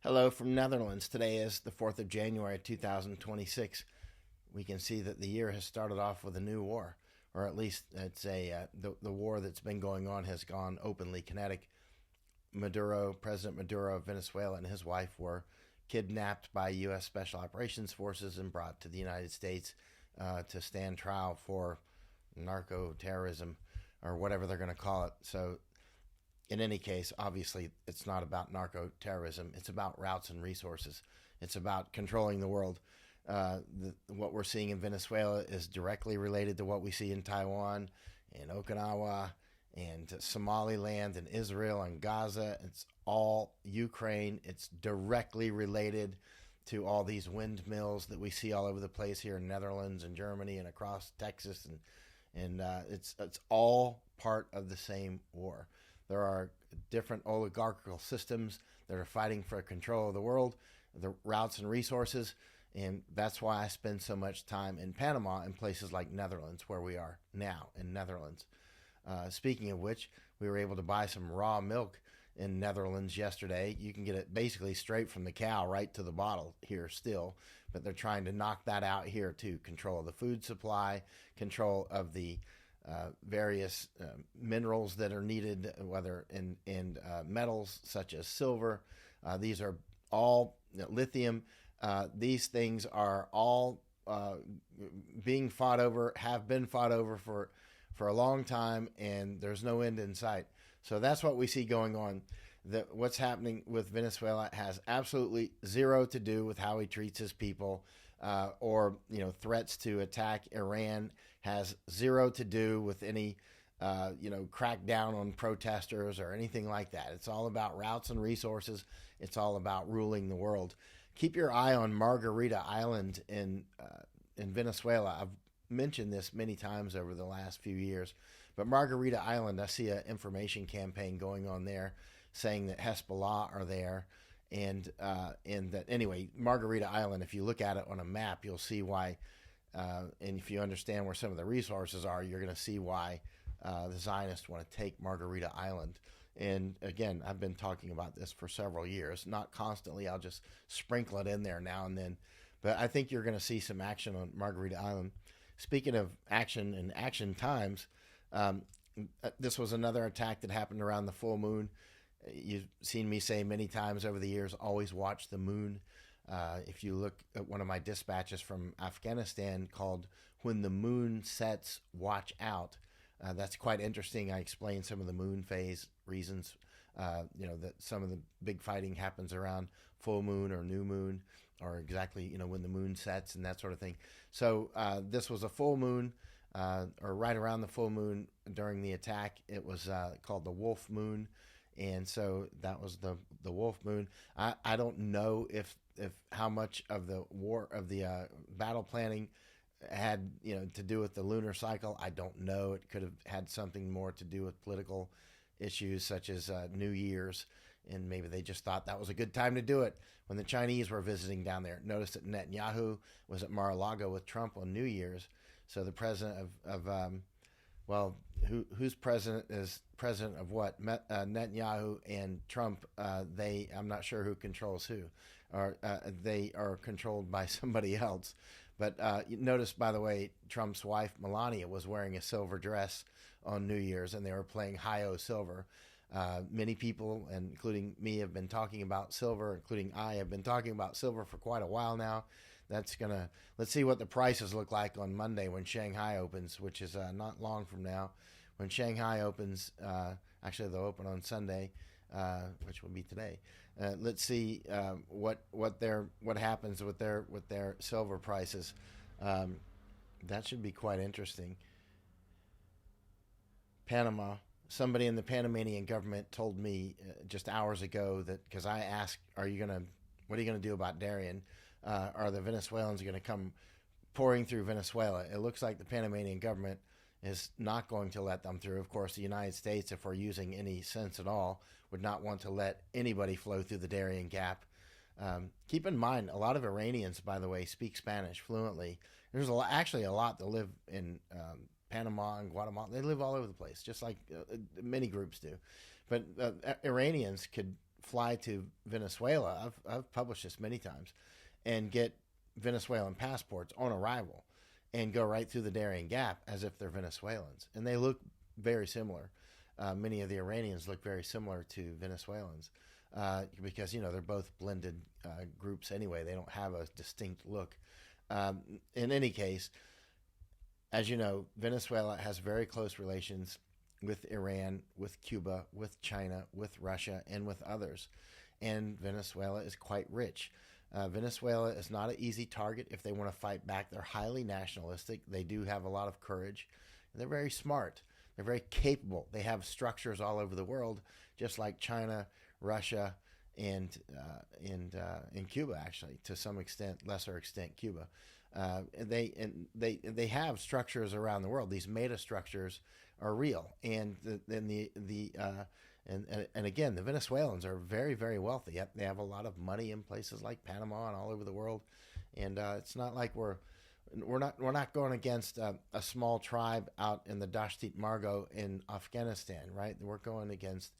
Hello from Netherlands. Today is the 4th of January 2026. We can see that the year has started off with a new war, or at least the war that's been going on has gone openly kinetic. President Maduro of Venezuela, and his wife were kidnapped by U.S. Special Operations Forces and brought to the United States to stand trial for narco terrorism, or whatever they're going to call it. So in any case, obviously, it's not about narco terrorism. It's about routes and resources. It's about controlling the world. What we're seeing in Venezuela is directly related to what we see in Taiwan and Okinawa and Somaliland and Israel and Gaza. It's all Ukraine. It's directly related to all these windmills that we see all over the place here in Netherlands and Germany and across Texas, and it's all part of the same war. There are different oligarchical systems that are fighting for control of the world, the routes and resources, and that's why I spend so much time in Panama and places like Netherlands, where we are now in Netherlands. Speaking of which, we were able to buy some raw milk in Netherlands yesterday. You can get it basically straight from the cow right to the bottle here still, but they're trying to knock that out here too. Control of the food supply, control of the various minerals that are needed, whether in metals such as silver. These are all lithium. These things are all being fought over, have been fought over for a long time, and there's no end in sight. So that's what we see going on. What's happening with Venezuela has absolutely zero to do with how he treats his people, or threats to attack Iran has zero to do with any crackdown on protesters or anything like that. It's all about routes and resources. It's all about ruling the world. Keep your eye on Margarita Island in Venezuela. I've mentioned this many times over the last few years, but Margarita Island, I see an information campaign going on there saying that Hezbollah are there, and that anyway, Margarita Island, if you look at it on a map, you'll see why, and if you understand where some of the resources are, you're going to see why the Zionists want to take Margarita Island. And again, I've been talking about this for several years, not constantly. I'll just sprinkle it in there now and then, but I think you're going to see some action on Margarita Island. Speaking of action and action times, this was another attack that happened around the full moon. You've seen me say many times over the years, always watch the moon. If you look at one of my dispatches from Afghanistan called "When the Moon Sets, Watch Out," that's quite interesting. I explain some of the moon phase reasons, that some of the big fighting happens around full moon or new moon, or exactly, when the moon sets and that sort of thing. So this was a full moon, or right around the full moon during the attack. It was called the Wolf Moon. And so that was the Wolf Moon. I don't know if how much of the war of the battle planning had to do with the lunar cycle. I don't know. It could have had something more to do with political issues such as New Year's, and maybe they just thought that was a good time to do it when the Chinese were visiting down there. Notice that Netanyahu was at Mar-a-Lago with Trump on New Year's. So the president who's president is president of what? Netanyahu and Trump. I'm not sure who controls who, or they are controlled by somebody else. But notice, by the way, Trump's wife Melania was wearing a silver dress on New Year's, and they were playing Hi-O Silver. Many people, including me, have been talking about silver. Including I have been talking about silver for quite a while now. Let's see what the prices look like on Monday when Shanghai opens, which is not long from now. When Shanghai opens, actually they'll open on Sunday, which will be today. Let's see what happens with their silver prices. That should be quite interesting. Panama. Somebody in the Panamanian government told me just hours ago that, because I asked, what are you going to do about Darien? Are the Venezuelans going to come pouring through Venezuela? It looks like the Panamanian government is not going to let them through. Of course, the United States, if we're using any sense at all, would not want to let anybody flow through the Darien Gap. Keep in mind, a lot of Iranians, by the way, speak Spanish fluently. There's actually a lot that live in Panama and Guatemala. They live all over the place, just like many groups do. But Iranians could fly to Venezuela. I've published this many times, and get Venezuelan passports on arrival, and go right through the Darien Gap as if they're Venezuelans, and they look very similar. Many of the Iranians look very similar to Venezuelans because they're both blended groups anyway. They don't have a distinct look. In any case, as you know, Venezuela has very close relations with Iran, with Cuba, with China, with Russia, and with others. And Venezuela is quite rich. Venezuela is not an easy target if they want to fight back. They're highly nationalistic. They do have a lot of courage. And they're very smart. They're very capable. They have structures all over the world, just like China, Russia, and Cuba, actually, to some extent, lesser extent, Cuba. They have structures around the world. These meta structures are real, and again, the Venezuelans are very, very wealthy. They have a lot of money in places like Panama and all over the world, and it's not like we're not going against a small tribe out in the Dashtit Margo in Afghanistan, right? We're going against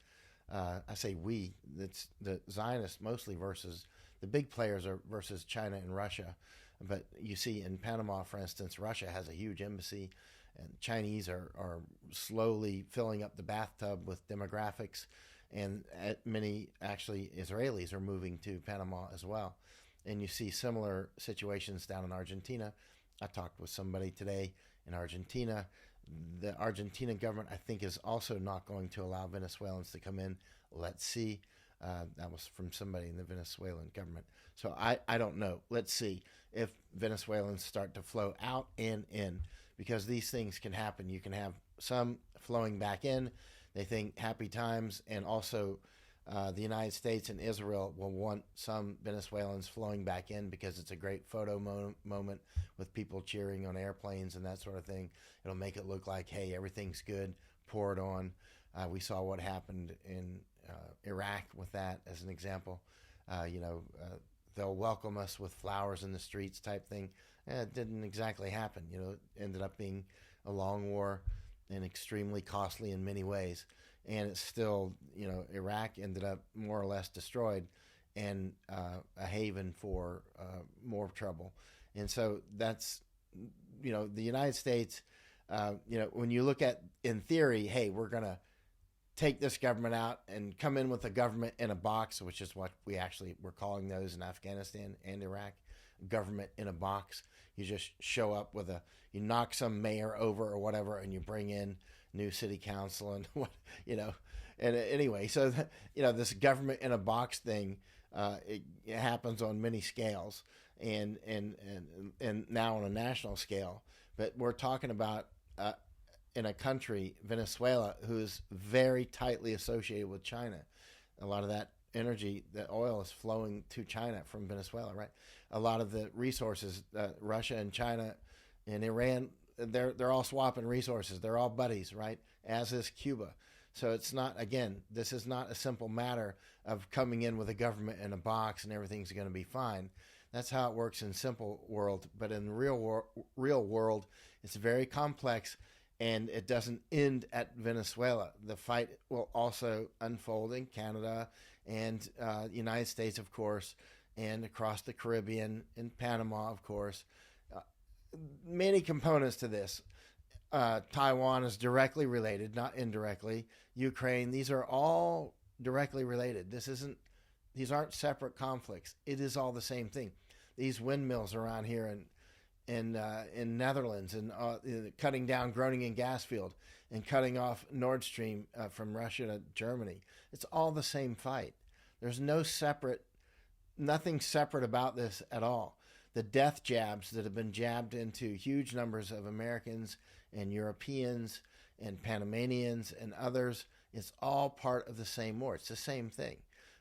I say we. It's the Zionists mostly versus the big players are versus China and Russia. But you see in Panama, for instance, Russia has a huge embassy, and Chinese are slowly filling up the bathtub with demographics, and many actually Israelis are moving to Panama as well. And you see similar situations down in Argentina. I talked with somebody today in Argentina. The Argentina government, I think, is also not going to allow Venezuelans to come in. Let's see. That was from somebody in the Venezuelan government. So I don't know. Let's see if Venezuelans start to flow out and in, because these things can happen. You can have some flowing back in. They think happy times, and also the United States and Israel will want some Venezuelans flowing back in because it's a great photo moment with people cheering on airplanes and that sort of thing. It'll make it look like, hey, everything's good, pour it on. We saw what happened in Iraq with that as an example. They'll welcome us with flowers in the streets type thing. It didn't exactly happen. It ended up being a long war and extremely costly in many ways. And it's still, Iraq ended up more or less destroyed and a haven for more trouble. And so that's, the United States, when you look at, in theory, hey, we're going to take this government out and come in with a government in a box, which is what we're calling those in Afghanistan and Iraq, government in a box. You just show up you knock some mayor over or whatever, and you bring in new city council and and anyway, so this government in a box thing, it happens on many scales and now on a national scale. But we're talking about in a country, Venezuela, who's very tightly associated with China. A lot of that energy, that oil is flowing to China from Venezuela, right? A lot of the resources, Russia and China and Iran, they're all swapping resources. They're all buddies, right? As is Cuba. So it's not, again, this is not a simple matter of coming in with a government in a box and everything's going to be fine. That's how it works in simple world. But in the real world, it's very complex, and it doesn't end at Venezuela. The fight will also unfold in Canada and the United States, of course, and across the Caribbean, in Panama, of course. Many components to this. Taiwan is directly related, not indirectly. Ukraine, these are all directly related. These aren't separate conflicts. It is all the same thing. These windmills around here in Netherlands, and cutting down Groningen gas field and cutting off Nord Stream from Russia to Germany. It's all the same fight. There's nothing separate about this at all. The death jabs that have been jabbed into huge numbers of Americans and Europeans and Panamanians and others, it's all part of the same war. It's the same thing.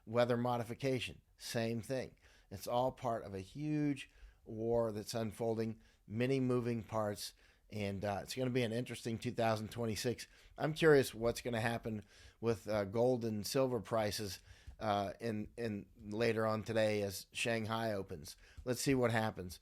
Weather modification, same thing. It's all part of a huge war that's unfolding, many moving parts, and it's going to be an interesting 2026. I'm curious what's going to happen with gold and silver prices in later on today as Shanghai opens. Let's see what happens.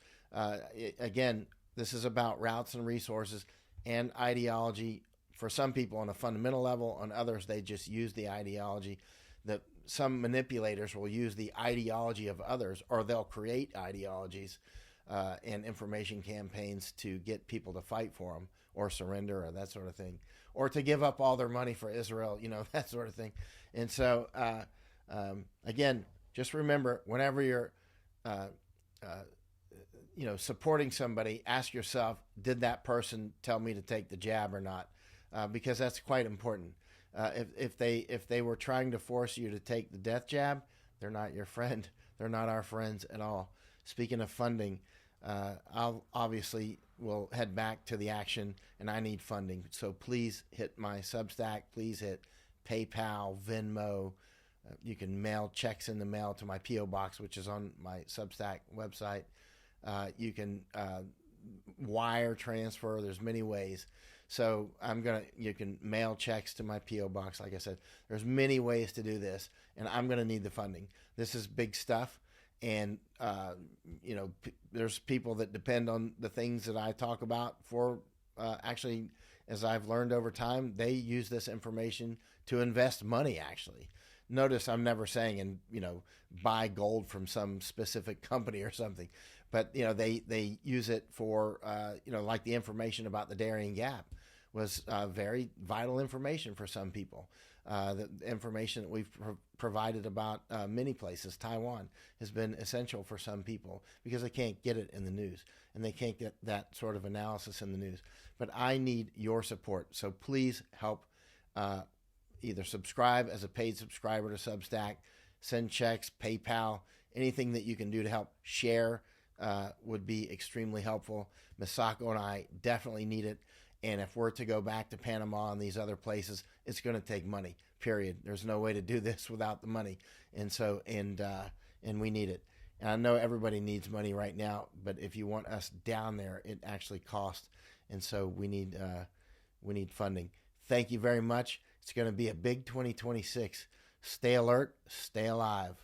Again, this is about routes and resources and ideology. For some people on a fundamental level, on others they just use the ideology. The some manipulators will use the ideology of others, or they'll create ideologies and information campaigns to get people to fight for them or surrender or that sort of thing, or to give up all their money for Israel, that sort of thing. And so, again, just remember, whenever you're, supporting somebody, ask yourself, did that person tell me to take the jab or not? Because that's quite important. If they were trying to force you to take the death jab, they're not your friend. They're not our friends at all. Speaking of funding, I'll obviously will head back to the action, and I need funding. So please hit my Substack. Please hit PayPal, Venmo. You can mail checks in the mail to my P.O. box, which is on my Substack website. You can wire transfer. There's many ways. So you can mail checks to my P.O. box. Like I said, there's many ways to do this, and I'm going to need the funding. This is big stuff. And, there's people that depend on the things that I talk about for, actually, as I've learned over time, they use this information to invest money, actually. Notice I'm never saying, buy gold from some specific company or something, but, they use it for, like the information about the Darien Gap was very vital information for some people. The information that we've provided about many places, Taiwan, has been essential for some people because they can't get it in the news, and they can't get that sort of analysis in the news. But I need your support, so please help either subscribe as a paid subscriber to Substack, send checks, PayPal, anything that you can do to help share would be extremely helpful. Misako and I definitely need it. And if we're to go back to Panama and these other places, it's going to take money, period. There's no way to do this without the money. And so, and we need it. And I know everybody needs money right now, but if you want us down there, it actually costs. And so we need funding. Thank you very much. It's going to be a big 2026. Stay alert, stay alive.